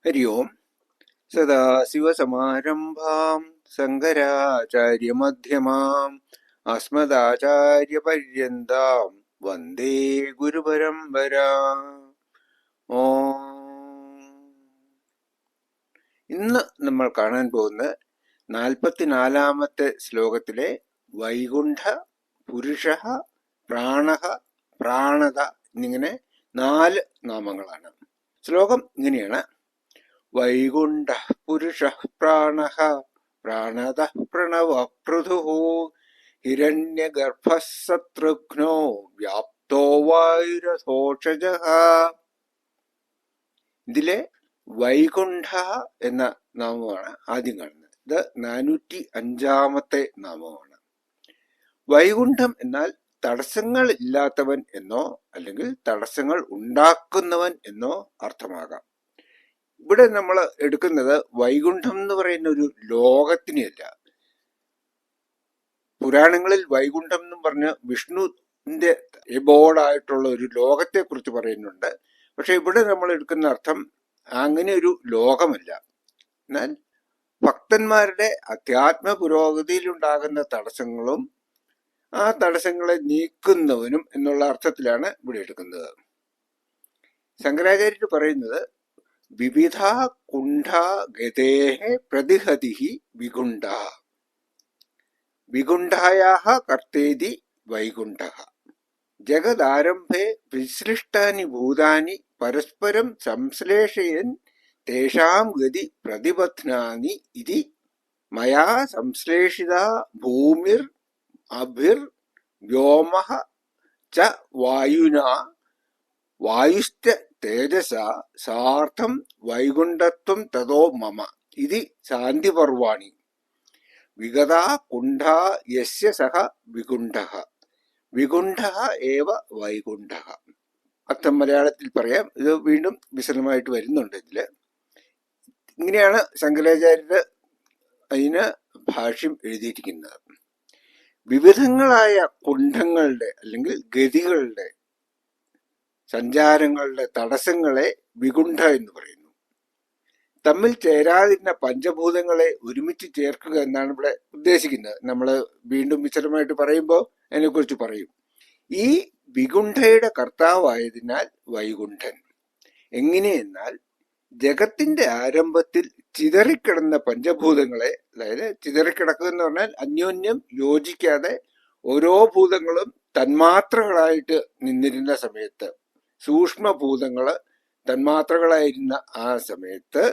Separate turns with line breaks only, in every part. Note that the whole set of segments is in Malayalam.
हरि ओम्। सदाशिवसमारम्भाम् शङ्कराचार्यमध्यमाम् अस्मदाचार्यपर्यन्ताम् वन्दे ഗുരുപരമ്പരാ. ഓം. ഇന്ന് നമ്മൾ കാണാൻ പോകുന്ന 44-ാമത്തെ ശ്ലോകത്തിലെ വൈകുണ്ഠ, പുരുഷ, പ്രാണഹ, പ്രാണത എന്നിങ്ങനെ 4 നാമങ്ങളാണ്. ശ്ലോകം ഇങ്ങനെയാണ്: വൈകുണ്ഠഃ പുരുഷഃ പ്രാണഃ പ്രാണതഃ പ്രണവഃ പൃഥുഃ ഹിരണ്യഗർഭഃ ശത്രുഘ്നോ വ്യാപ്തോ വായുരഥോഷജഃ. ഇതിലെ വൈകുണ്ഠ എന്ന നാമമാണ് ആദ്യം കാണുന്നത്. ഇത് 405-ാമത്തെ നാമമാണ്. വൈകുണ്ഠം എന്നാൽ തടസ്സങ്ങൾ ഇല്ലാത്തവൻ എന്നോ അല്ലെങ്കിൽ തടസ്സങ്ങൾ ഉണ്ടാക്കുന്നവൻ എന്നോ അർത്ഥമാകാം. ഇവിടെ നമ്മൾ എടുക്കുന്നത് വൈകുണ്ഠം എന്ന് പറയുന്ന ഒരു ലോകത്തിനെയല്ല. പുരാണങ്ങളിൽ വൈകുണ്ഠം എന്നും പറഞ്ഞ് വിഷ്ണുവിന്റെ എബോർഡായിട്ടുള്ള ഒരു ലോകത്തെ കുറിച്ച് പറയുന്നുണ്ട്. പക്ഷെ ഇവിടെ നമ്മൾ എടുക്കുന്ന അർത്ഥം അങ്ങനെ ഒരു ലോകമല്ല. എന്നാൽ ഭക്തന്മാരുടെ അധ്യാത്മ പുരോഗതിയിലുണ്ടാകുന്ന തടസ്സങ്ങളും ആ തടസ്സങ്ങളെ നീക്കുന്നവനും എന്നുള്ള അർത്ഥത്തിലാണ് ഇവിടെ എടുക്കുന്നത്. ശങ്കരാചാര്യർ പറയുന്നത് വിവിധ കുണ്ഠ ഗതേഹ പ്രതിഹതി വികുണ്ഠ വികുണ്ഠായാഹ കർത്തേതി വൈകുണ്ഠഃ ജഗദാരംഭേ വിശ്ലിഷ്ടാനി ഭൂതാനി പരസ്പരം സംശ്ലേഷയൻ തേഷാം ഗതി പ്രതിബധ്നാനി ഇതി മയാ സംശ്ലേഷിത ഭൂമിർ അഭിർ വ്യോമഃ ച വായുനാ വായുശ്ച തേജസ സാർത്ഥം വൈകുണ്ഠത്വം തതോ മമ ഇതി ശാന്തിപർവാണി വിഗതാ കുണ്ഠാ യസ്യ സഹ വികുണ്ഠഃ വികുണ്ഠഃ ഏവ വൈകുണ്ഠഃ. അർത്ഥം മലയാളത്തിൽ പറയാം. ഇത് വീണ്ടും വിശദമായിട്ട് വരുന്നുണ്ട് ഇതില്. ഇങ്ങനെയാണ് ശങ്കരാചാര്യര് അതിന് ഭാഷ്യം എഴുതിയിരിക്കുന്നത്. വിവിധങ്ങളായ കുണ്ഠങ്ങളുടെ അല്ലെങ്കിൽ ഗതികളുടെ സഞ്ചാരങ്ങളുടെ തടസ്സങ്ങളെ വികുണ്ഠ എന്ന് പറയുന്നു. തമ്മിൽ ചേരാതിരുന്ന പഞ്ചഭൂതങ്ങളെ ഒരുമിച്ച് ചേർക്കുക എന്നാണ് ഇവിടെ ഉദ്ദേശിക്കുന്നത്. നമ്മൾ വീണ്ടും വിശദമായിട്ട് പറയുമ്പോൾ അതിനെക്കുറിച്ച് പറയും. ഈ വികുണ്ഠയുടെ കർത്താവായതിനാൽ വൈകുണ്ഠൻ. എങ്ങനെയെന്നാൽ ജഗത്തിന്റെ ആരംഭത്തിൽ ചിതറിക്കിടന്ന പഞ്ചഭൂതങ്ങളെ, അതായത് ചിതറിക്കിടക്കുക എന്ന് പറഞ്ഞാൽ അന്യോന്യം യോജിക്കാതെ ഓരോ ഭൂതങ്ങളും തന്മാത്രകളായിട്ട് നിന്നിരുന്ന സമയത്ത്, സൂക്ഷ്മഭൂതങ്ങള് തന്മാത്രകളായിരുന്ന ആ സമയത്ത്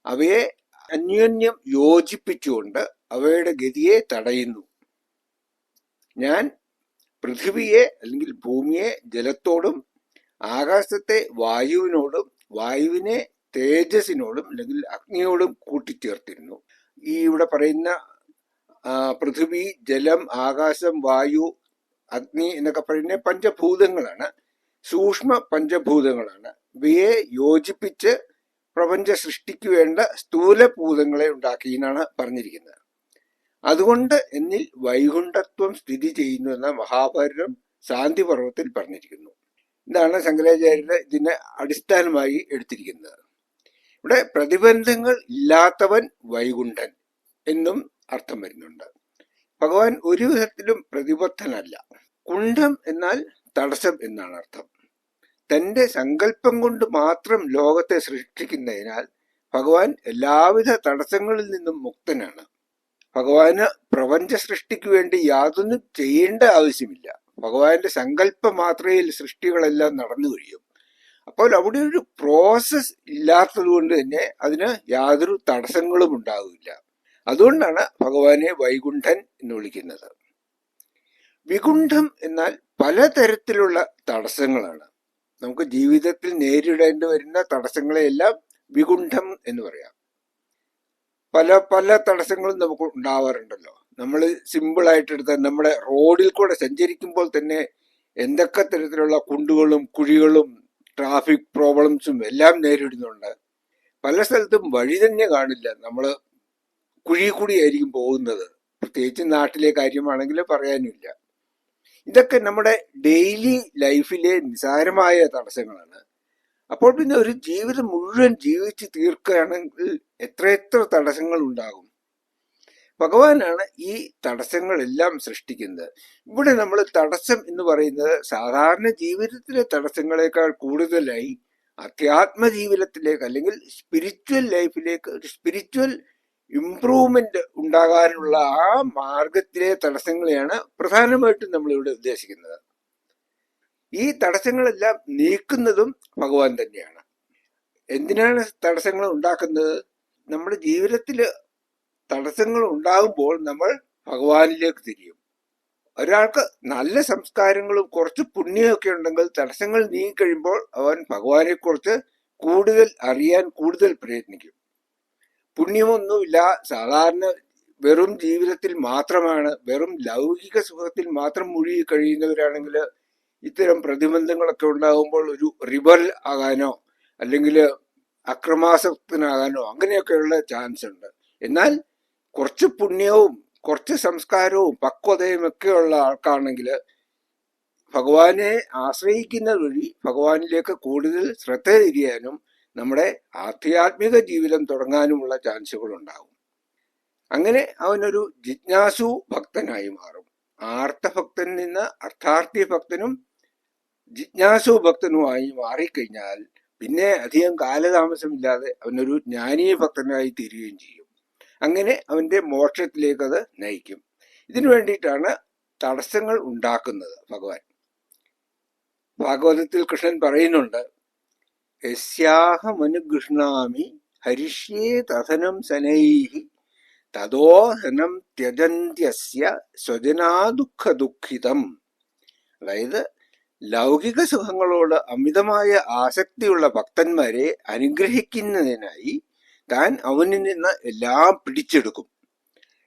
അവയെ അന്യോന്യം യോജിപ്പിച്ചുകൊണ്ട് അവയുടെ ഗതിയെ തടയുന്നു. ഞാൻ പൃഥിവിയെ അല്ലെങ്കിൽ ഭൂമിയെ ജലത്തോടും ആകാശത്തെ വായുവിനോടും വായുവിനെ തേജസ്സിനോടും അല്ലെങ്കിൽ അഗ്നിയോടും കൂട്ടിച്ചേർത്തിരുന്നു. ഈ ഇവിടെ പറയുന്ന പൃഥിവി, ജലം, ആകാശം, വായു, അഗ്നി എന്നൊക്കെ പറയുന്ന പഞ്ചഭൂതങ്ങളാണ്. സൂക്ഷ്മ പഞ്ചഭൂതങ്ങളാണ്. ഇവയെ യോജിപ്പിച്ച് പ്രപഞ്ച സൃഷ്ടിക്ക് വേണ്ട സ്ഥൂലഭൂതങ്ങളെ ഉണ്ടാക്കി എന്നാണ് പറഞ്ഞിരിക്കുന്നത്. അതുകൊണ്ട് എന്നിൽ വൈകുണ്ഠത്വം സ്ഥിതി ചെയ്യുന്നു എന്ന മഹാഭാരതം ശാന്തിപർവത്തിൽ പറഞ്ഞിരിക്കുന്നു. ഇതാണ് ശങ്കരാചാര്യര് ഇതിനെ അടിസ്ഥാനമായി എടുത്തിരിക്കുന്നത്. ഇവിടെ പ്രതിബന്ധങ്ങൾ ഇല്ലാത്തവൻ വൈകുണ്ഠൻ എന്നും അർത്ഥം വരുന്നുണ്ട്. ഭഗവാൻ ഒരു വിധത്തിലും പ്രതിബദ്ധനല്ല. കുണ്ഠം എന്നാൽ തടസ്സം എന്നാണ് അർത്ഥം. തന്റെ സങ്കല്പം കൊണ്ട് മാത്രം ലോകത്തെ സൃഷ്ടിക്കുന്നതിനാൽ ഭഗവാൻ എല്ലാവിധ തടസ്സങ്ങളിൽ നിന്നും മുക്തനാണ്. ഭഗവാന് പ്രപഞ്ച സൃഷ്ടിക്ക് വേണ്ടി യാതൊന്നും ചെയ്യേണ്ട ആവശ്യമില്ല. ഭഗവാന്റെ സങ്കല്പ മാത്രയിൽ സൃഷ്ടികളെല്ലാം നടന്നു കഴിയും. അപ്പോൾ അവിടെ ഒരു പ്രോസസ് ഇല്ലാത്തത് കൊണ്ട് തന്നെ അതിന് യാതൊരു തടസ്സങ്ങളും ഉണ്ടാകില്ല. അതുകൊണ്ടാണ് ഭഗവാനെ വൈകുണ്ഠൻ എന്ന് വിളിക്കുന്നത്. വികുണ്ഠം എന്നാൽ പലതരത്തിലുള്ള തടസ്സങ്ങളാണ്. നമുക്ക് ജീവിതത്തിൽ നേരിടേണ്ടി വരുന്ന തടസ്സങ്ങളെയെല്ലാം വികുണ്ഠം എന്ന് പറയാം. പല പല തടസ്സങ്ങളും നമുക്ക് ഉണ്ടാവാറുണ്ടല്ലോ. നമ്മൾ സിമ്പിളായിട്ട് എടുത്താൽ നമ്മുടെ റോഡിൽ കൂടെ സഞ്ചരിക്കുമ്പോൾ തന്നെ എന്തൊക്കെ തരത്തിലുള്ള കുണ്ടുകളും കുഴികളും ട്രാഫിക് പ്രോബ്ലംസും എല്ലാം നേരിടുന്നുണ്ട്. പല സ്ഥലത്തും വഴി തന്നെ കാണില്ല. നമ്മൾ കുഴി കൂടിയായിരിക്കും പോകുന്നത്. പ്രത്യേകിച്ച് നാട്ടിലെ കാര്യമാണെങ്കിൽ പറയാനുമില്ല. ഇതൊക്കെ നമ്മുടെ ഡെയിലി ലൈഫിലെ നിസാരമായ തടസ്സങ്ങളാണ്. അപ്പോൾ പിന്നെ ഒരു ജീവിതം മുഴുവൻ ജീവിച്ച് തീർക്കുകയാണെങ്കിൽ എത്രയെത്ര തടസ്സങ്ങൾ ഉണ്ടാകും. ഭഗവാനാണ് ഈ തടസ്സങ്ങളെല്ലാം സൃഷ്ടിക്കുന്നത്. ഇവിടെ നമ്മൾ തടസ്സം എന്ന് പറയുന്നത് സാധാരണ ജീവിതത്തിലെ തടസ്സങ്ങളെക്കാൾ കൂടുതലായി അധ്യാത്മ ജീവിതത്തിലേക്ക് അല്ലെങ്കിൽ സ്പിരിച്വൽ ലൈഫിലേക്ക് ഒരു സ്പിരിച്വൽ ഇംപ്രൂവ്മെന്റ് ഉണ്ടാകാനുള്ള ആ മാർഗത്തിലെ തടസ്സങ്ങളെയാണ് പ്രധാനമായിട്ടും നമ്മളിവിടെ ഉദ്ദേശിക്കുന്നത്. ഈ തടസ്സങ്ങളെല്ലാം നീക്കുന്നതും ഭഗവാൻ തന്നെയാണ്. എന്തിനാണ് തടസ്സങ്ങൾ ഉണ്ടാക്കുന്നത്? നമ്മുടെ ജീവിതത്തിൽ തടസ്സങ്ങൾ ഉണ്ടാകുമ്പോൾ നമ്മൾ ഭഗവാനിലേക്ക് തിരിയും. ഒരാൾക്ക് നല്ല സംസ്കാരങ്ങളും കുറച്ച് പുണ്യമൊക്കെ ഉണ്ടെങ്കിൽ തടസ്സങ്ങൾ നീങ്ങിക്കഴിയുമ്പോൾ അവൻ ഭഗവാനെ കുറിച്ച് കൂടുതൽ അറിയാൻ കൂടുതൽ പ്രയത്നിക്കും. പുണ്യമൊന്നുമില്ല, സാധാരണ വെറും ജീവിതത്തിൽ മാത്രമാണ്, വെറും ലൗകിക സുഖത്തിൽ മാത്രം മുഴുകി കഴിയുന്നവരാണെങ്കിൽ ഇത്തരം പ്രതിബന്ധങ്ങളൊക്കെ ഉണ്ടാകുമ്പോൾ ഒരു റിബൽ ആകാനോ അല്ലെങ്കിൽ അക്രമാസക്തനാകാനോ അങ്ങനെയൊക്കെയുള്ള ചാൻസ് ഉണ്ട്. എന്നാൽ കുറച്ച് പുണ്യവും കുറച്ച് സംസ്കാരവും പക്വതയും ഒക്കെ ഉള്ള ആൾക്കാണെങ്കിൽ ഭഗവാനെ ആശ്രയിക്കുന്നത് വഴി ഭഗവാനിലേക്ക് കൂടുതൽ ശ്രദ്ധ തിരിയാനും നമ്മുടെ ആധ്യാത്മിക ജീവിതം തുടങ്ങാനുമുള്ള ചാൻസുകൾ ഉണ്ടാകും. അങ്ങനെ അവനൊരു ജിജ്ഞാസു ഭക്തനായി മാറും. ആർത്തഭക്തനിൽ നിന്ന് അർത്ഥാർത്ഥി ഭക്തനും ജിജ്ഞാസു ഭക്തനുമായി മാറിക്കഴിഞ്ഞാൽ പിന്നെ അധികം കാലതാമസമില്ലാതെ അവനൊരു ജ്ഞാനീയ ഭക്തനായി തീരുകയും ചെയ്യും. അങ്ങനെ അവന്റെ മോക്ഷത്തിലേക്ക് അത് നയിക്കും. ഇതിനു വേണ്ടിയിട്ടാണ് തടസ്സങ്ങൾ ഉണ്ടാക്കുന്നത് ഭഗവാൻ. ഭാഗവതത്തിൽ കൃഷ്ണൻ പറയുന്നുണ്ട്, യസ്യാഹമനുഗൃഹ്ണാമി ഹരിഷ്യേ തഥനം ശനൈഹി തദോഹനം ത്യജന്ത്യസ്യ സ്വജനാ ദുഃഖ ദുഃഖിതം. അതായത് ലൗകിക സുഖങ്ങളോട് അമിതമായ ആസക്തിയുള്ള ഭക്തന്മാരെ അനുഗ്രഹിക്കുന്നതിനായി താൻ അവനിൽ നിന്ന് എല്ലാം പിടിച്ചെടുക്കും.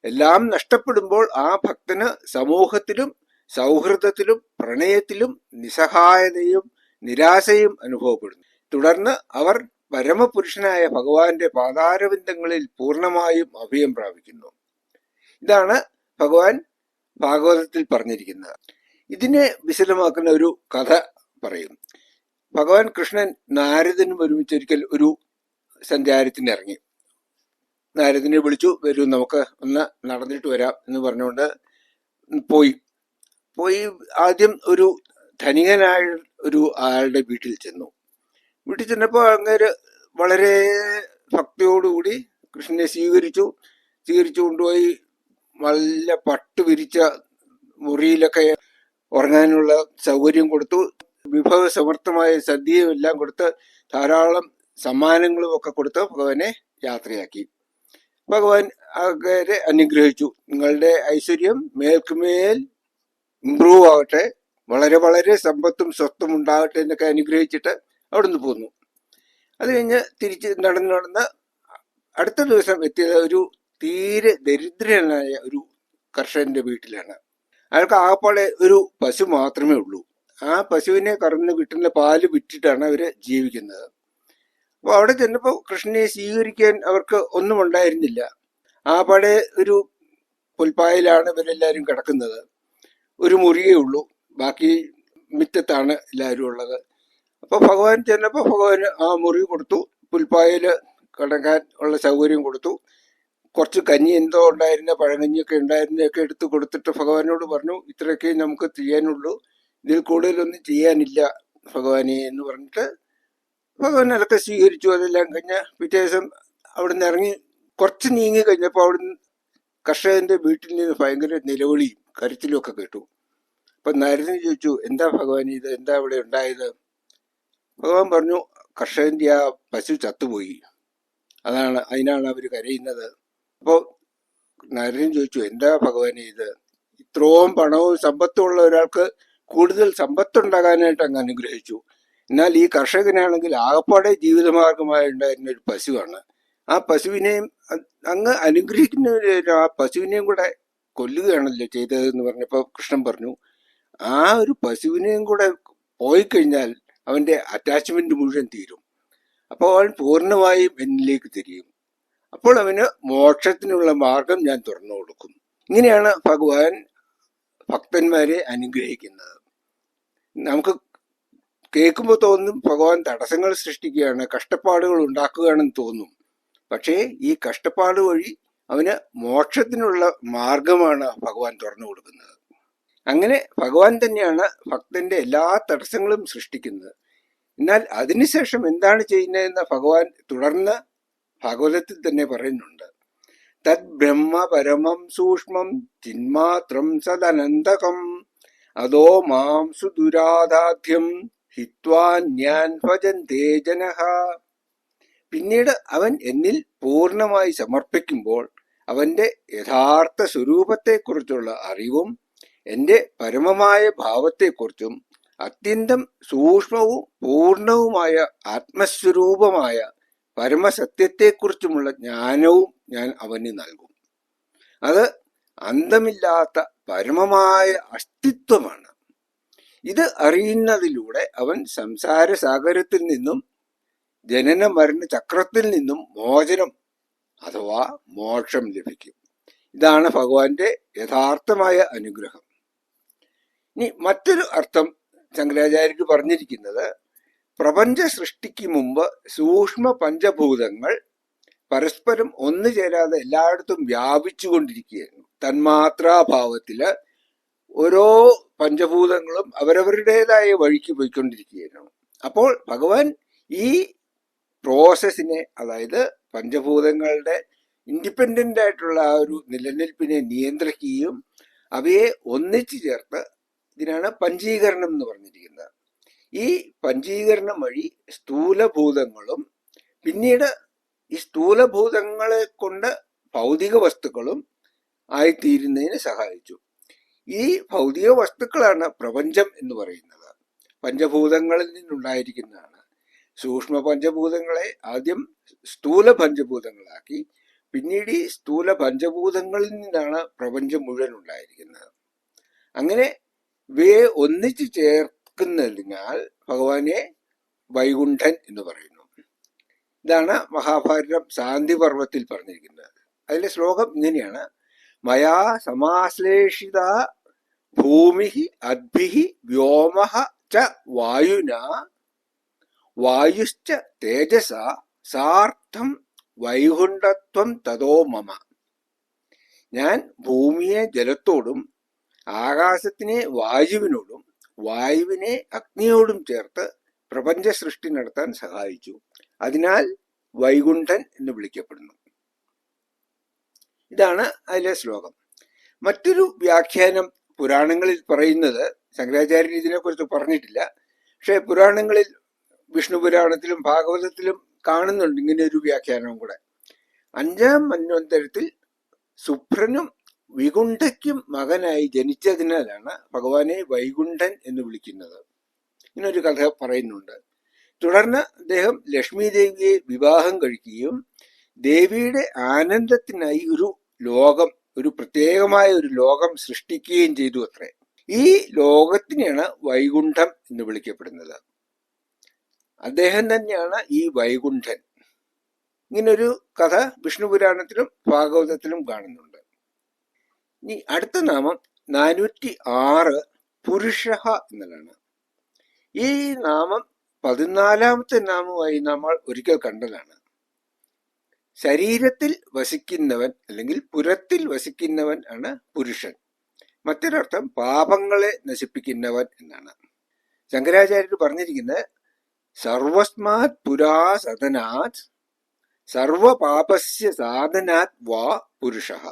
എല്ലാം നഷ്ടപ്പെടുമ്പോൾ ആ ഭക്തന് സമൂഹത്തിലും സൗഹൃദത്തിലും പ്രണയത്തിലും നിസ്സഹായതയും നിരാശയും അനുഭവപ്പെടുന്നു. തുടർന്ന് അവർ പരമപുരുഷനായ ഭഗവാന്റെ പാതാരവിന്ദങ്ങളിൽ പൂർണ്ണമായും അഭയം പ്രാപിക്കുന്നു. ഇതാണ് ഭഗവാൻ ഭാഗവതത്തിൽ പറഞ്ഞിരിക്കുന്നത്. ഇതിനെ വിശദമാക്കുന്ന ഒരു കഥ പറയും. ഭഗവാൻ കൃഷ്ണൻ നാരദനും ഒരുമിച്ചൊരിക്കൽ ഒരു സഞ്ചാരത്തിന് ഇറങ്ങി. നാരദനെ വിളിച്ചു, വരൂ നമുക്ക് ഒന്ന് നടന്നിട്ട് വരാം എന്ന് പറഞ്ഞുകൊണ്ട് പോയി. ആദ്യം ഒരു ധനികനായ ഒരു ആളുടെ വീട്ടിൽ ചെന്നു. വീട്ടിൽ ചെന്നപ്പോൾ അങ്ങേര് വളരെ ഭക്തിയോടുകൂടി കൃഷ്ണനെ സ്വീകരിച്ചു കൊണ്ടുപോയി നല്ല പട്ട് വിരിച്ച മുറിയിലൊക്കെ ഉറങ്ങാനുള്ള സൗകര്യം കൊടുത്തു. വിഭവസമർത്ഥമായ സദ്യയും എല്ലാം കൊടുത്ത് ധാരാളം സമ്മാനങ്ങളും ഒക്കെ കൊടുത്ത് ഭഗവാനെ യാത്രയാക്കി. ഭഗവാൻ അങ്ങനെ അനുഗ്രഹിച്ചു, നിങ്ങളുടെ ഐശ്വര്യം മേൽക്കുമേൽ ഇംപ്രൂവ് ആവട്ടെ, വളരെ വളരെ സമ്പത്തും സ്വത്തും ഉണ്ടാകട്ടെ എന്നൊക്കെ അനുഗ്രഹിച്ചിട്ട് അവിടുന്ന് പോന്നു. അത് കഴിഞ്ഞ് തിരിച്ച് നടന്ന് അടുത്ത ദിവസം എത്തിയത് ഒരു തീരെ ദരിദ്രനായ ഒരു കർഷകന്റെ വീട്ടിലാണ്. അയാൾക്ക് ആകപ്പാടെ ഒരു പശു മാത്രമേ ഉള്ളൂ. ആ പശുവിനെ കറന്ന് കിട്ടുന്ന പാല് വിറ്റിട്ടാണ് അവര് ജീവിക്കുന്നത്. അപ്പോൾ അവിടെ ചെന്നപ്പോൾ കൃഷ്ണനെ സ്വീകരിക്കാൻ അവർക്ക് ഒന്നും ഉണ്ടായിരുന്നില്ല. ആ പാടെ ഒരു പുൽപ്പായിലാണ് ഇവരെല്ലാവരും കിടക്കുന്നത്. ഒരു മുറിയേ ഉള്ളൂ, ബാക്കി മിറ്റത്താണ് എല്ലാവരും ഉള്ളത്. അപ്പോൾ ഭഗവാൻ ചെന്നപ്പോൾ ഭഗവാൻ ആ മുറി കൊടുത്തു, പുൽപ്പായല് കിടക്കാൻ ഉള്ള സൗകര്യം കൊടുത്തു. കുറച്ച് കഞ്ഞി എന്തോ ഉണ്ടായിരുന്ന പഴങ്കഞ്ഞിയൊക്കെ ഉണ്ടായിരുന്നൊക്കെ എടുത്തു കൊടുത്തിട്ട് ഭഗവാനോട് പറഞ്ഞു, ഇത്രയൊക്കെ നമുക്ക് ചെയ്യാനുള്ളൂ, ഇതിൽ കൂടുതലൊന്നും ചെയ്യാനില്ല ഭഗവാനെ എന്ന് പറഞ്ഞിട്ട് ഭഗവാൻ അതൊക്കെ സ്വീകരിച്ചു. അതെല്ലാം കഴിഞ്ഞ് പിറ്റേ ദിവസം അവിടുന്ന് ഇറങ്ങി കുറച്ച് നീങ്ങി കഴിഞ്ഞപ്പോൾ അവിടുന്ന് കർഷകന്റെ വീട്ടിൽ നിന്ന് ഭയങ്കര നിലവിളിയും കരച്ചിലും ഒക്കെ കേട്ടു. അപ്പൊ നാരദൻ ചോദിച്ചു, എന്താ ഭഗവാൻ ഇത്, എന്താ ഇവിടെ ഉണ്ടായത്? ഭഗവാൻ പറഞ്ഞു, കർഷകന്റെ ആ പശു ചത്തുപോയി, അതിനാണ് അവർ കരയുന്നത്. അപ്പോൾ നാരദൻ ചോദിച്ചു, എന്താ ഭഗവാനെ ഇത്, ഇത്രയും പണവും സമ്പത്തും ഉള്ള ഒരാൾക്ക് കൂടുതൽ സമ്പത്തുണ്ടാകാനായിട്ട് അങ്ങ് അനുഗ്രഹിച്ചു. എന്നാൽ ഈ കർഷകനാണെങ്കിൽ ആകപ്പാടെ ജീവിതമാർഗമായി ഉണ്ടായിരുന്ന ഒരു പശുവാണ്. ആ പശുവിനെയും അങ്ങ് അനുഗ്രഹിക്കുന്നവര് ആ പശുവിനെയും കൂടെ കൊല്ലുകയാണല്ലോ ചെയ്തതെന്ന് പറഞ്ഞപ്പോൾ കൃഷ്ണൻ പറഞ്ഞു, ആ ഒരു പശുവിനെയും കൂടെ പോയി കഴിഞ്ഞാൽ അവന്റെ അറ്റാച്ച്മെന്റ് മുഴുവൻ തീരും. അപ്പോൾ അവൻ പൂർണ്ണമായും എന്നിലേക്ക് തിരിയും. അപ്പോൾ അവന് മോക്ഷത്തിനുള്ള മാർഗം ഞാൻ തുറന്നു കൊടുക്കും. ഇങ്ങനെയാണ് ഭഗവാൻ ഭക്തന്മാരെ അനുഗ്രഹിക്കുന്നത്. നമുക്ക് കേൾക്കുമ്പോൾ തോന്നും ഭഗവാൻ തടസ്സങ്ങൾ സൃഷ്ടിക്കുകയാണ്, കഷ്ടപ്പാടുകൾ ഉണ്ടാക്കുകയാണെന്ന് തോന്നും. പക്ഷേ ഈ കഷ്ടപ്പാട് വഴി അവന് മോക്ഷത്തിനുള്ള മാർഗമാണ് ഭഗവാൻ തുറന്നു കൊടുക്കുന്നത്. അങ്ങനെ ഭഗവാൻ തന്നെയാണ് ഭക്തന്റെ എല്ലാ തടസ്സങ്ങളും സൃഷ്ടിക്കുന്നത്. എന്നാൽ അതിനുശേഷം എന്താണ് ചെയ്യുന്നതെന്ന് ഭഗവാൻ തുടർന്ന് ഭാഗവതത്തിൽ തന്നെ പറയുന്നുണ്ട്. തദ് ബ്രഹ്മ പരമം സൂക്ഷ്മം ചിന്മാത്രം സദനന്തകം അതോ മാം സുദുരാധാധ്യം ഹിത്വാന്യാൻ ഭജന്തേ ജനഃ. പിന്നീട് അവൻ എന്നിൽ പൂർണ്ണമായി സമർപ്പിക്കുമ്പോൾ അവന്റെ യഥാർത്ഥ സ്വരൂപത്തെക്കുറിച്ചുള്ള അറിവും എന്റെ പരമമായ ഭാവത്തെക്കുറിച്ചും അത്യന്തം സൂക്ഷ്മവും പൂർണവുമായ ആത്മസ്വരൂപമായ പരമസത്യത്തെക്കുറിച്ചുമുള്ള ജ്ഞാനവും ഞാൻ അവന് നൽകും. അത് അന്തമില്ലാത്ത പരമമായ അസ്തിത്വമാണ്. ഇത് അറിയുന്നതിലൂടെ അവൻ സംസാര സാഗരത്തിൽ നിന്നും ജനന മരണ ചക്രത്തിൽ നിന്നും മോചനം അഥവാ മോക്ഷം ലഭിക്കും. ഇതാണ് ഭഗവാന്റെ യഥാർത്ഥമായ അനുഗ്രഹം. ഇനി മറ്റൊരു അർത്ഥം ശങ്കരാചാര്യർ പറഞ്ഞിരിക്കുന്നത്, പ്രപഞ്ച സൃഷ്ടിക്ക് മുമ്പ് സൂക്ഷ്മ പഞ്ചഭൂതങ്ങൾ പരസ്പരം ഒന്നു ചേരാതെ എല്ലായിടത്തും വ്യാപിച്ചുകൊണ്ടിരിക്കുകയായിരുന്നു. തന്മാത്രാഭാവത്തില് ഓരോ പഞ്ചഭൂതങ്ങളും അവരവരുടേതായ വഴിക്ക് പോയിക്കൊണ്ടിരിക്കുകയായിരുന്നു. അപ്പോൾ ഭഗവാൻ ഈ പ്രോസസ്സിനെ, അതായത് പഞ്ചഭൂതങ്ങളുടെ ഇൻഡിപെൻഡന്റ് ആയിട്ടുള്ള ആ ഒരു നിലനിൽപ്പിനെ നിയന്ത്രിക്കുകയും അവയെ ഒന്നിച്ചു ചേർത്ത്, ഇതിനാണ് പഞ്ചീകരണം എന്ന് പറഞ്ഞിരിക്കുന്നത്. ഈ പഞ്ചീകരണം വഴി സ്ഥൂലഭൂതങ്ങളും പിന്നീട് ഈ സ്ഥൂലഭൂതങ്ങളെ കൊണ്ട് ഭൗതിക വസ്തുക്കളും ആയിത്തീരുന്നതിന് സഹായിച്ചു. ഈ ഭൗതിക വസ്തുക്കളാണ് പ്രപഞ്ചം എന്ന് പറയുന്നത്. പഞ്ചഭൂതങ്ങളിൽ നിന്നുണ്ടായിരിക്കുന്നതാണ്. സൂക്ഷ്മ പഞ്ചഭൂതങ്ങളെ ആദ്യം സ്ഥൂല പഞ്ചഭൂതങ്ങളാക്കി, പിന്നീട് ഈ സ്ഥൂല പഞ്ചഭൂതങ്ങളിൽ നിന്നാണ് പ്രപഞ്ചം മുഴുവൻ ഉണ്ടായിരിക്കുന്നത്. അങ്ങനെ ഇവയെ ഒന്നിച്ചു ചേർക്കുന്നതിനാൽ ഭഗവാനെ വൈകുണ്ഠൻ എന്ന് പറയുന്നു. ഇതാണ് മഹാഭാരതം ശാന്തി പർവത്തിൽ പറഞ്ഞിരിക്കുന്നത്. അതിലെ ശ്ലോകം ഇങ്ങനെയാണ്: മയാ സമാശ്ലേഷിത ഭൂമി അദ്ഭിഹി വ്യോമഃ ച വായുന വായുശ്ച തേജസ സാർത്ഥം വൈകുണ്ഠത്വം തതോ മമ. ഞാൻ ഭൂമിയെ ജലത്തോടും ആകാശത്തിനെ വായുവിനോടും വായുവിനെ അഗ്നിയോടും ചേർത്ത് പ്രപഞ്ച സൃഷ്ടി നടത്താൻ സഹായിച്ചു. അതിനാൽ വൈകുണ്ഠൻ എന്ന് വിളിക്കപ്പെടുന്നു. ഇതാണ് അതിലെ ശ്ലോകം. മറ്റൊരു വ്യാഖ്യാനം പുരാണങ്ങളിൽ പറയുന്നത്, ശങ്കരാചാര്യൻ ഇതിനെക്കുറിച്ച് പറഞ്ഞിട്ടില്ല, പക്ഷെ പുരാണങ്ങളിൽ വിഷ്ണു പുരാണത്തിലും ഭാഗവതത്തിലും കാണുന്നുണ്ട് ഇങ്ങനെ ഒരു വ്യാഖ്യാനവും കൂടെ. 5ാം മന്വന്തരത്തിൽ സുഭ്രനും വികുണ്ഠയ്ക്കും മകനായി ജനിച്ചതിനാലാണ് ഭഗവാനെ വൈകുണ്ഠൻ എന്ന് വിളിക്കുന്നത്. ഇങ്ങനൊരു കഥ പറയുന്നുണ്ട്. തുടർന്ന് അദ്ദേഹം ലക്ഷ്മി ദേവിയെ വിവാഹം കഴിക്കുകയും ദേവിയുടെ ആനന്ദത്തിനായി ഒരു ലോകം, ഒരു പ്രത്യേകമായ ഒരു ലോകം സൃഷ്ടിക്കുകയും ചെയ്തു അത്രേ. ഈ ലോകത്തിനെയാണ് വൈകുണ്ഠം എന്ന് വിളിക്കപ്പെടുന്നത്. അദ്ദേഹം തന്നെയാണ് ഈ വൈകുണ്ഠൻ. ഇങ്ങനൊരു കഥ വിഷ്ണു പുരാണത്തിലും ഭാഗവതത്തിലും കാണുന്നുണ്ട്. ഇനി അടുത്ത നാമം 406 പുരുഷ എന്നതാണ്. ഈ നാമം 14ാമത്തെ നാമമായി നമ്മൾ ഒരിക്കൽ കണ്ടതാണ്. ശരീരത്തിൽ വസിക്കുന്നവൻ അല്ലെങ്കിൽ പുരത്തിൽ വസിക്കുന്നവൻ ആണ് പുരുഷൻ. മറ്റൊരർത്ഥം പാപങ്ങളെ നശിപ്പിക്കുന്നവൻ എന്നാണ്. ശങ്കരാചാര്യർ പറഞ്ഞിരിക്കുന്നത്, സർവസ്മാത് പുരാ സദനാത് സർവപാപസ്യ സാധനാത് വാ പുരുഷഃ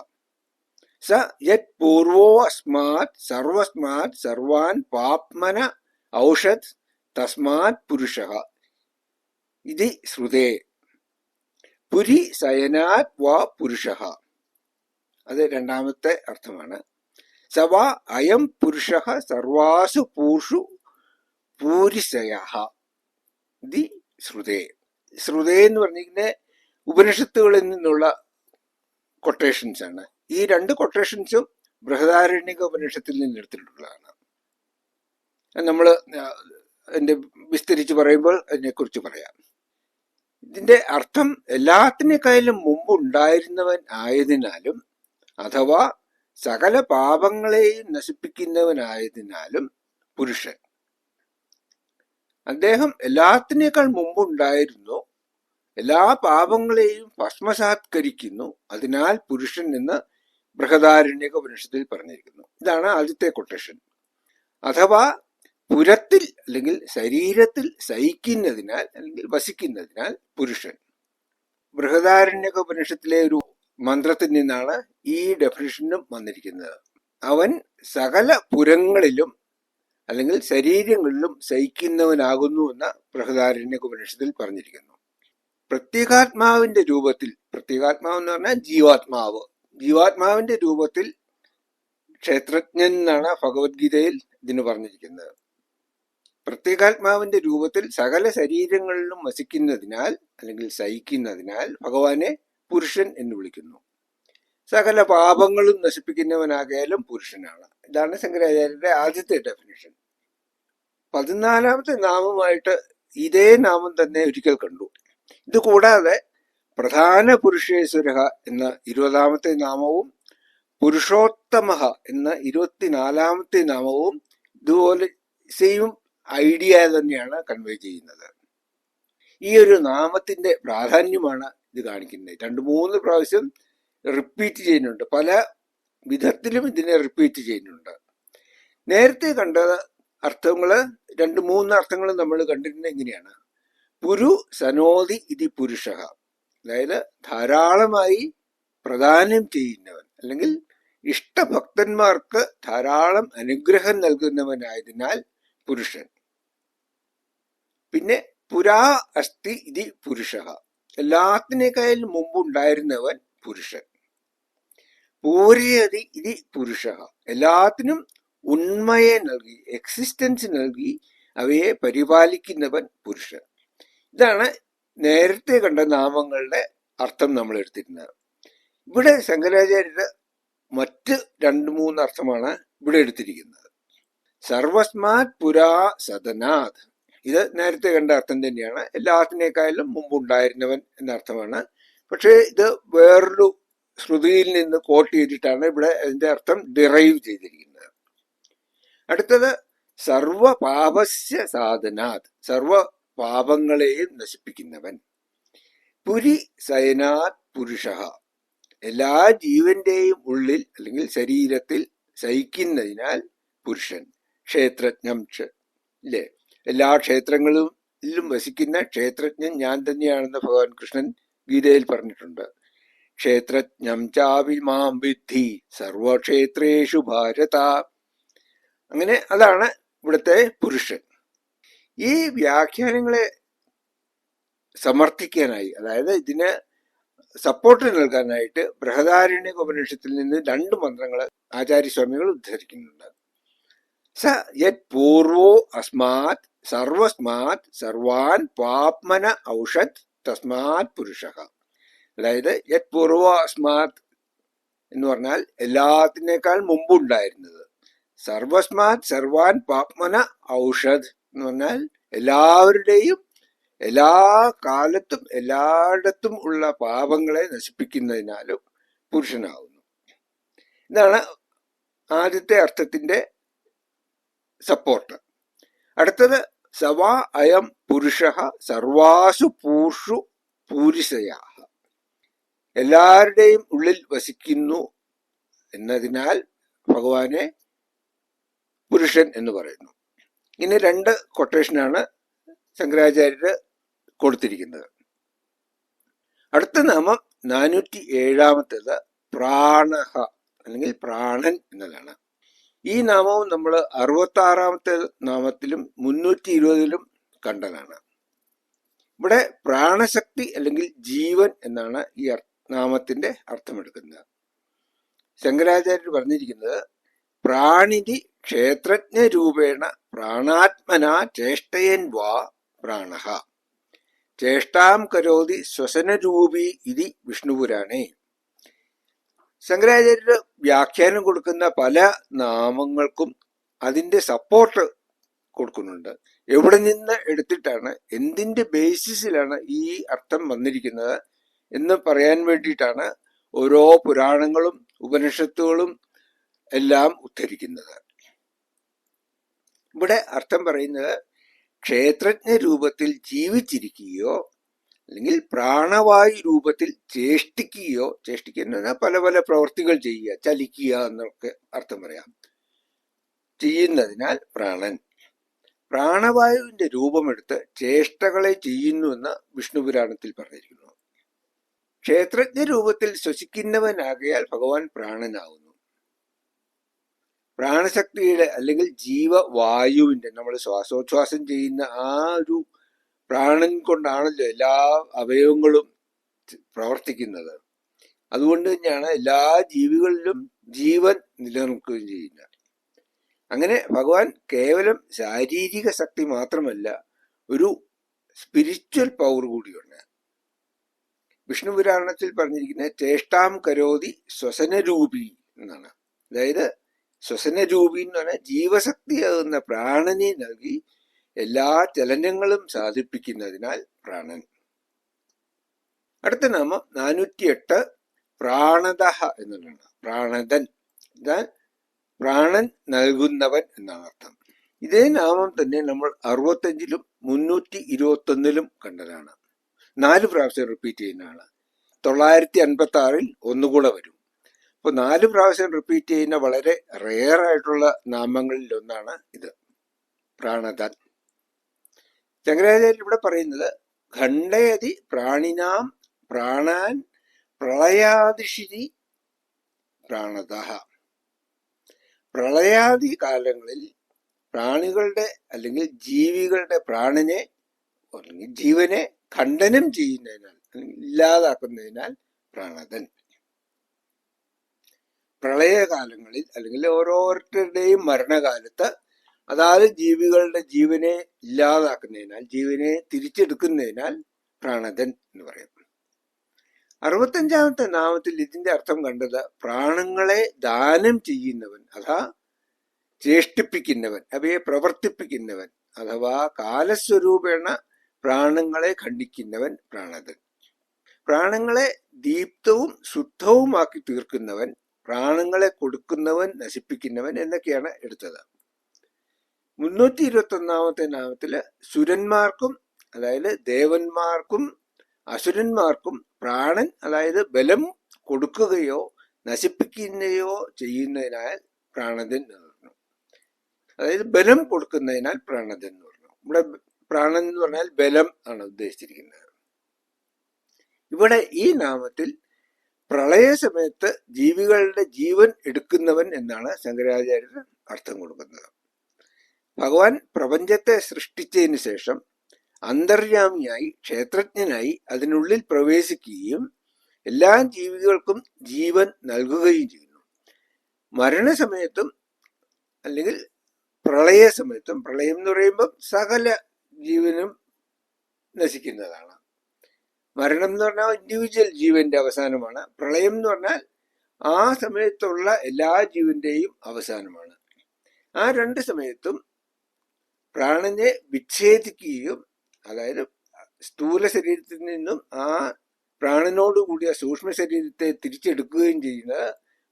സ യത് പൂർവോ അസ്മാത് സർവസ്മാത് സർവാൻ പാപ്മന ഔഷധ് തസ്മാത് പുരുഷഃ ഇതി ശ്രുതേ പുരി ശയനാത് വാ പുരുഷഃ. അത് രണ്ടാമത്തെ അർത്ഥമാണ്. സവാ അയം പുരുഷഃ സർവാസു പൂഷു പൂരിശയഃ ഇതി ശ്രുതേ. ശ്രുതേ എന്ന് പറഞ്ഞിരിക്കുന്ന ഉപനിഷത്തുകളിൽ നിന്നുള്ള കൊട്ടേഷൻസ് ആണ്. ഈ 2 കൊട്ടേഷൻസും ബൃഹദാരണ്യക ഉപനിഷത്തിൽ നിന്ന് എടുത്തിട്ടുള്ളതാണ്. നമ്മൾ അതിന്റെ വിസ്തരിച്ച് പറയുമ്പോൾ അതിനെക്കുറിച്ച് പറയാം. ഇതിന്റെ അർത്ഥം എല്ലാത്തിനേക്കാളും മുമ്പ് ഉണ്ടായിരുന്നവൻ ആയതിനാലും അഥവാ സകല പാപങ്ങളെയും നശിപ്പിക്കുന്നവനായതിനാലും പുരുഷൻ. അദ്ദേഹം എല്ലാത്തിനേക്കാൾ മുമ്പുണ്ടായിരുന്നു, എല്ലാ പാപങ്ങളെയും ഭസ്മസാത്കരിക്കുന്നു, അതിനാൽ പുരുഷൻ എന്ന് ബൃഹദാരണ്യക ഉപനിഷത്തിൽ പറഞ്ഞിരിക്കുന്നു. ഇതാണ് ആദ്യത്തെ കൊട്ടേഷൻ. അഥവാ പുരത്തിൽ അല്ലെങ്കിൽ ശരീരത്തിൽ സഹിക്കുന്നതിനാൽ അല്ലെങ്കിൽ വസിക്കുന്നതിനാൽ പുരുഷൻ. ബൃഹദാരണ്യക ഉപനിഷത്തിലെ ഒരു മന്ത്രത്തിൽ നിന്നാണ് ഈ ഡെഫിനിഷനും വന്നിരിക്കുന്നത്. അവൻ സകല പുരങ്ങളിലും അല്ലെങ്കിൽ ശരീരങ്ങളിലും സഹിക്കുന്നവനാകുന്നു എന്ന ബൃഹദാരണ്യക ഉപനിഷത്തിൽ പറഞ്ഞിരിക്കുന്നു. പ്രത്യേകാത്മാവിന്റെ രൂപത്തിൽ, പ്രത്യേകാത്മാവ് എന്ന് പറഞ്ഞാൽ ജീവാത്മാവ്, ജീവാത്മാവിന്റെ രൂപത്തിൽ ക്ഷേത്രജ്ഞൻ എന്നാണ് ഭഗവത്ഗീതയിൽ ഇതിന് പറഞ്ഞിരിക്കുന്നത്. പ്രത്യേകാത്മാവിന്റെ രൂപത്തിൽ സകല ശരീരങ്ങളിലും വസിക്കുന്നതിനാൽ അല്ലെങ്കിൽ സഹിക്കുന്നതിനാൽ ഭഗവാനെ പുരുഷൻ എന്ന് വിളിക്കുന്നു. സകല പാപങ്ങളും നശിപ്പിക്കുന്നവനാകയാലും പുരുഷനാണ്. ഇതാണ് ശങ്കരാചാര്യരുടെ ആദ്യത്തെ ഡെഫിനിഷൻ. 14ാമത്തെ നാമമായിട്ട് ഇതേ നാമം തന്നെ ഒരിക്കൽ കണ്ടു. ഇത് കൂടാതെ പ്രധാന പുരുഷേശ്വര എന്ന 20ാമത്തെ നാമവും പുരുഷോത്തമ എന്ന 24ാമത്തെ നാമവും ഇതുപോലെ സെയിം ഐഡിയ തന്നെയാണ് കൺവേ ചെയ്യുന്നത്. ഈ ഒരു നാമത്തിന്റെ പ്രാധാന്യമാണ് ഇത് കാണിക്കുന്നത്. 2-3 പ്രാവശ്യം റിപ്പീറ്റ് ചെയ്യുന്നുണ്ട്, പല വിധത്തിലും ഇതിനെ റിപ്പീറ്റ് ചെയ്യുന്നുണ്ട്. നേരത്തെ കണ്ട അർത്ഥങ്ങള് 2-3 അർത്ഥങ്ങൾ നമ്മൾ കണ്ടിരുന്നത് എങ്ങനെയാണ്? പുരു സനോതി ഇതി പുരുഷ, അതായത് ധാരാളമായി പ്രദാനം ചെയ്യുന്നവൻ അല്ലെങ്കിൽ ഇഷ്ടഭക്തന്മാർക്ക് ധാരാളം അനുഗ്രഹം നൽകുന്നവനായതിനാൽ പുരുഷൻ. പിന്നെ പുരാ അസ്തി ഇതി പുരുഷ, എല്ലാത്തിനേക്കാളും മുമ്പുണ്ടായിരുന്നവൻ പുരുഷൻ. പൂരയതി ഇതി പുരുഷ, എല്ലാത്തിനും ഉണ്മയെ നൽകി, എക്സിസ്റ്റൻസ് നൽകി അവയെ പരിപാലിക്കുന്നവൻ പുരുഷൻ. ഇതാണ് നേരത്തെ കണ്ട നാമങ്ങളുടെ അർത്ഥം നമ്മൾ എടുത്തിരുന്നത്. ഇവിടെ ശങ്കരാചാര്യര് മറ്റ് 2-3 അർത്ഥമാണ് ഇവിടെ എടുത്തിരിക്കുന്നത്. സർവസ്മാത് പുരാ സദനാഥ്, ഇത് നേരത്തെ കണ്ട അർത്ഥം തന്നെയാണ്, എല്ലാത്തിനേക്കാളും മുമ്പുണ്ടായിരുന്നവൻ എന്ന അർത്ഥമാണ്. പക്ഷെ ഇത് വേറൊരു ശ്രുതിയിൽ നിന്ന് കോട്ട് ചെയ്തിട്ടാണ് ഇവിടെ അതിന്റെ അർത്ഥം ഡിറൈവ് ചെയ്തിരിക്കുന്നത്. അടുത്തത് സർവപാപസ്യ സാധനാത്, സർവ പാപങ്ങളെയും നശിപ്പിക്കുന്നവൻ. പുരി സയനാത് പുരുഷ, എല്ലാ ജീവന്റെയും ഉള്ളിൽ അല്ലെങ്കിൽ ശരീരത്തിൽ സഹിക്കുന്നതിനാൽ പുരുഷൻ. ക്ഷേത്രജ്ഞം ഇല്ലേ, എല്ലാ ക്ഷേത്രങ്ങളിലും വസിക്കുന്ന ക്ഷേത്രജ്ഞൻ ഞാൻ തന്നെയാണെന്ന് ഭഗവാൻ കൃഷ്ണൻ ഗീതയിൽ പറഞ്ഞിട്ടുണ്ട്. ക്ഷേത്രജ്ഞം ചാവിമാം വിദ്ധി സർവക്ഷേത്രേഷു ഭാരത. അങ്ങനെ അതാണ് ഇവിടുത്തെ പുരുഷൻ. ഈ വ്യാഖ്യാനങ്ങളെ സമർത്ഥിക്കാനായി, അതായത് ഇതിന് സപ്പോർട്ട് നൽകാനായിട്ട് ബൃഹദാരണ്യക ഉപനിഷത്തിൽ നിന്ന് 2 മന്ത്രങ്ങൾ ആചാര്യസ്വാമികൾ ഉദ്ധരിക്കുന്നുണ്ട്. സ യത് പൂർവോ അസ്മാത് സർവസ്മാത് സർവാൻ പാപ്മന ഔഷത് തസ്മാത് പുരുഷ. അതായത് യത് പൂർവോ അസ്മാത് എന്ന് പറഞ്ഞാൽ എല്ലാത്തിനേക്കാൾ മുമ്പുണ്ടായിരുന്നത്. സർവസ്മാത് സർവാൻ പാപ്മന ഔഷധ് എന്ന് പറഞ്ഞാൽ എല്ലാവരുടെയും എല്ലാ കാലത്തും എല്ലായിടത്തും ഉള്ള പാപങ്ങളെ നശിപ്പിക്കുന്നതിനാലും പുരുഷനാകുന്നു. ഇതാണ് ആദ്യത്തെ അർത്ഥത്തിന്റെ സപ്പോർട്ട്. അടുത്തത് സവാ അയം പുരുഷ സർവാസു പൂഷു പൂരിശയാ, എല്ലാവരുടെയും ഉള്ളിൽ വസിക്കുന്നു എന്നതിനാൽ ഭഗവാനെ പുരുഷൻ എന്ന് പറയുന്നു. ഇങ്ങനെ 2 കൊട്ടേഷനാണ് ശങ്കരാചാര്യര് കൊടുത്തിരിക്കുന്നത്. അടുത്ത നാമം 407ാമത്തേത് പ്രാണഹ അല്ലെങ്കിൽ പ്രാണൻ എന്നതാണ്. ഈ നാമവും നമ്മൾ 66ാമത്തെ നാമത്തിലും 320ലും കണ്ടതാണ്. ഇവിടെ പ്രാണശക്തി അല്ലെങ്കിൽ ജീവൻ എന്നാണ് ഈ നാമത്തിന്റെ അർത്ഥമെടുക്കുന്നത്. ശങ്കരാചാര്യർ പറഞ്ഞിരിക്കുന്നത് പ്രാണിനി ക്ഷേത്രജ്ഞ രൂപേണ പ്രാണാത്മന ചേഷ്ടയൻ വാ പ്രാണഹ ചേഷ്ടാം കരോതി ശ്വസനരൂപി ഇതി വിഷ്ണുപുരാണേ. ശങ്കരാചാര്യർ വ്യാഖ്യാനം കൊടുക്കുന്ന പല നാമങ്ങൾക്കും അതിന്റെ സപ്പോർട്ട് കൊടുക്കുന്നുണ്ട്. എവിടെ നിന്ന് എടുത്തിട്ടാണ്, എന്തിന്റെ ബേസിസിലാണ് ഈ അർത്ഥം വന്നിരിക്കുന്നത് എന്ന് പറയാൻ വേണ്ടിയിട്ടാണ് ഓരോ പുരാണങ്ങളും ഉപനിഷത്തുകളും എല്ലാം ഉദ്ധരിക്കുന്നത്. ഇവിടെ അർത്ഥം പറയുന്നത് ക്ഷേത്രജ്ഞ രൂപത്തിൽ ജീവിച്ചിരിക്കുകയോ അല്ലെങ്കിൽ പ്രാണവായു രൂപത്തിൽ ചേഷ്ടിക്കുകയോ, ചേഷ്ടിക്കുന്ന പല പല പ്രവൃത്തികൾ ചെയ്യുക, ചലിക്കുക എന്നൊക്കെ അർത്ഥം പറയാം, ചെയ്യുന്നതിനാൽ പ്രാണൻ. പ്രാണവായുവിന്റെ രൂപമെടുത്ത് ചേഷ്ടകളെ ചെയ്യുന്നുവെന്ന് വിഷ്ണു പുരാണത്തിൽ പറഞ്ഞിരിക്കുന്നു. ക്ഷേത്രജ്ഞ രൂപത്തിൽ ശ്വസിക്കുന്നവനാകയാൽ ഭഗവാൻ പ്രാണനാകുന്നു. പ്രാണശക്തിയുടെ അല്ലെങ്കിൽ ജീവവായുവിന്റെ, നമ്മൾ ശ്വാസോച്ഛ്വാസം ചെയ്യുന്ന ആ ഒരു പ്രാണൻ കൊണ്ടാണല്ലോ എല്ലാ അവയവങ്ങളും പ്രവർത്തിക്കുന്നത്. അതുകൊണ്ട് തന്നെയാണ് എല്ലാ ജീവികളിലും ജീവൻ നിലനിൽക്കുകയും ചെയ്യുന്നത്. അങ്ങനെ ഭഗവാൻ കേവലം ശാരീരിക ശക്തി മാത്രമല്ല, ഒരു സ്പിരിച്വൽ പവർ കൂടിയുണ്ട്. വിഷ്ണു പുരാണത്തിൽ പറഞ്ഞിരിക്കുന്നത് ചേഷ്ടാം കരോതി ശ്വസനരൂപി എന്നാണ്. അതായത് ശ്വസനരൂപി എന്ന് പറഞ്ഞാൽ ജീവശക്തിയാകുന്ന പ്രാണനെ നൽകി എല്ലാ ചലനങ്ങളും സാധിപ്പിക്കുന്നതിനാൽ പ്രാണൻ. അടുത്ത നാമം 408 പ്രാണദഹ എന്നുള്ളതാണ്. പ്രാണദൻ, പ്രാണൻ നൽകുന്നവൻ എന്നാണ് അർത്ഥം. ഇതേ നാമം തന്നെ നമ്മൾ 65-ലും 321-ലും കണ്ടതാണ്. 4 പ്രാവശ്യം റിപ്പീറ്റ് ചെയ്യുന്നതാണ്. 956-ൽ ഒന്നുകൂടെ വരും. അപ്പോൾ 4 പ്രാവശ്യം റിപ്പീറ്റ് ചെയ്യുന്ന വളരെ റെയർ ആയിട്ടുള്ള നാമങ്ങളിൽ ഒന്നാണ് ഇത്, പ്രാണദൻ. ശങ്കരാചാര്യർ ഇവിടെ പറയുന്നത് ഖണ്ഡയതി പ്രാണിനാം പ്രാണാൻ പ്രളയാദിഷിരി പ്രാണദഹ. പ്രളയാദി കാലങ്ങളിൽ പ്രാണികളുടെ അല്ലെങ്കിൽ ജീവികളുടെ പ്രാണനെ അല്ലെങ്കിൽ ജീവനെ ഖണ്ഡനം ചെയ്യുന്നതിനാൽ, ഇല്ലാതാക്കുന്നതിനാൽ പ്രാണദൻ. പ്രളയകാലങ്ങളിൽ അല്ലെങ്കിൽ ഓരോരുത്തരുടെയും മരണകാലത്ത് അതാത് ജീവികളുടെ ജീവനെ ഇല്ലാതാക്കുന്നതിനാൽ, ജീവനെ തിരിച്ചെടുക്കുന്നതിനാൽ പ്രാണദൻ എന്ന് പറയും. 65-ാമത്തെ നാമത്തിൽ ഇതിന്റെ അർത്ഥം കണ്ടത് പ്രാണങ്ങളെ ദാനം ചെയ്യുന്നവൻ, അഥവാ ചേഷ്ടിപ്പിക്കുന്നവൻ, അവയെ പ്രവർത്തിപ്പിക്കുന്നവൻ, അഥവാ കാലസ്വരൂപേണ പ്രാണങ്ങളെ ഖണ്ഡിക്കുന്നവൻ പ്രാണദൻ. പ്രാണങ്ങളെ ദീപ്തവും ശുദ്ധവുമാക്കി തീർക്കുന്നവൻ, പ്രാണങ്ങളെ കൊടുക്കുന്നവൻ, നശിപ്പിക്കുന്നവൻ എന്നൊക്കെയാണ് എടുത്തത്. 321-ാമത്തെ നാമത്തില് സുരന്മാർക്കും അതായത് ദേവന്മാർക്കും അസുരന്മാർക്കും പ്രാണൻ അതായത് ബലം കൊടുക്കുകയോ നശിപ്പിക്കുകയോ ചെയ്യുന്നതിനാൽ പ്രാണദൻ എന്ന് പറഞ്ഞു. അതായത് ബലം കൊടുക്കുന്നതിനാൽ പ്രാണദൻ എന്ന് പറഞ്ഞു. ഇവിടെ പ്രാണൻ എന്ന് പറഞ്ഞാൽ ബലം ആണ് ഉദ്ദേശിച്ചിരിക്കുന്നത്. ഇവിടെ ഈ നാമത്തിൽ പ്രളയ സമയത്ത് ജീവികളുടെ ജീവൻ എടുക്കുന്നവൻ എന്നാണ് ശങ്കരാചാര്യർ അർത്ഥം കൊടുക്കുന്നത്. ഭഗവാൻ പ്രപഞ്ചത്തെ സൃഷ്ടിച്ചതിന് ശേഷം അന്തര്യാമിയായി ക്ഷേത്രജ്ഞനായി അതിനുള്ളിൽ പ്രവേശിക്കുകയും എല്ലാ ജീവികൾക്കും ജീവൻ നൽകുകയും ചെയ്യുന്നു. മരണസമയത്തും അല്ലെങ്കിൽ പ്രളയ സമയത്തും, പ്രളയം എന്ന് പറയുമ്പോൾ സകല ജീവനും നശിക്കുന്നതാണ്. മരണം എന്ന് പറഞ്ഞാൽ ഇൻഡിവിജ്വൽ ജീവന്റെ അവസാനമാണ്. പ്രളയം എന്ന് പറഞ്ഞാൽ ആ സമയത്തുള്ള എല്ലാ ജീവന്റെയും അവസാനമാണ്. ആ 2 സമയത്തും പ്രാണനെ വിച്ഛേദിക്കുകയും, അതായത് സ്ഥൂല ശരീരത്തിൽ നിന്നും ആ പ്രാണനോട് കൂടിയ സൂക്ഷ്മ ശരീരത്തെ തിരിച്ചെടുക്കുകയും ചെയ്യുന്നത്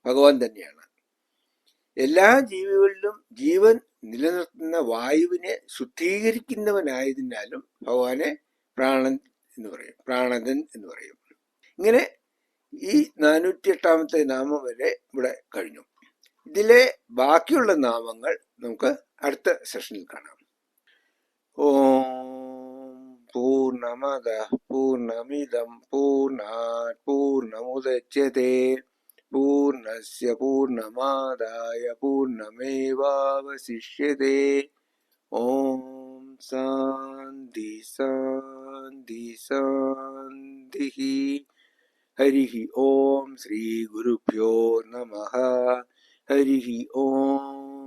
ഭഗവാൻ തന്നെയാണ്. എല്ലാ ജീവികളിലും ജീവൻ നിലനിർത്തുന്ന വായുവിനെ ശുദ്ധീകരിക്കുന്നവനായതിനാലും ഭഗവാനെ പ്രാണൻ എന്ന് പറയും, പ്രാണദൻ എന്ന് പറയും. ഇങ്ങനെ ഈ 408-ാമത്തെ നാമം വരെ ഇവിടെ കഴിഞ്ഞു. ഇതിലെ ബാക്കിയുള്ള നാമങ്ങൾ നമുക്ക് അടുത്ത സെഷനിൽ കാണാം. ഓം പൂർണ്ണമദഃ പൂർണ്ണമിദം പൂർണ്ണാത് പൂർണ്ണമുദച്യതേ പൂർണ്ണസ്യ പൂർണ്ണമാദായ പൂർണ്ണമേവാവശിഷ്യതേ. ഓം ശാന്തി ശാന്തി ശാന്തി. ഹരി ഓം. ശ്രീ ഗുരുഭ്യോ നമഃ. ഹരി ഓം.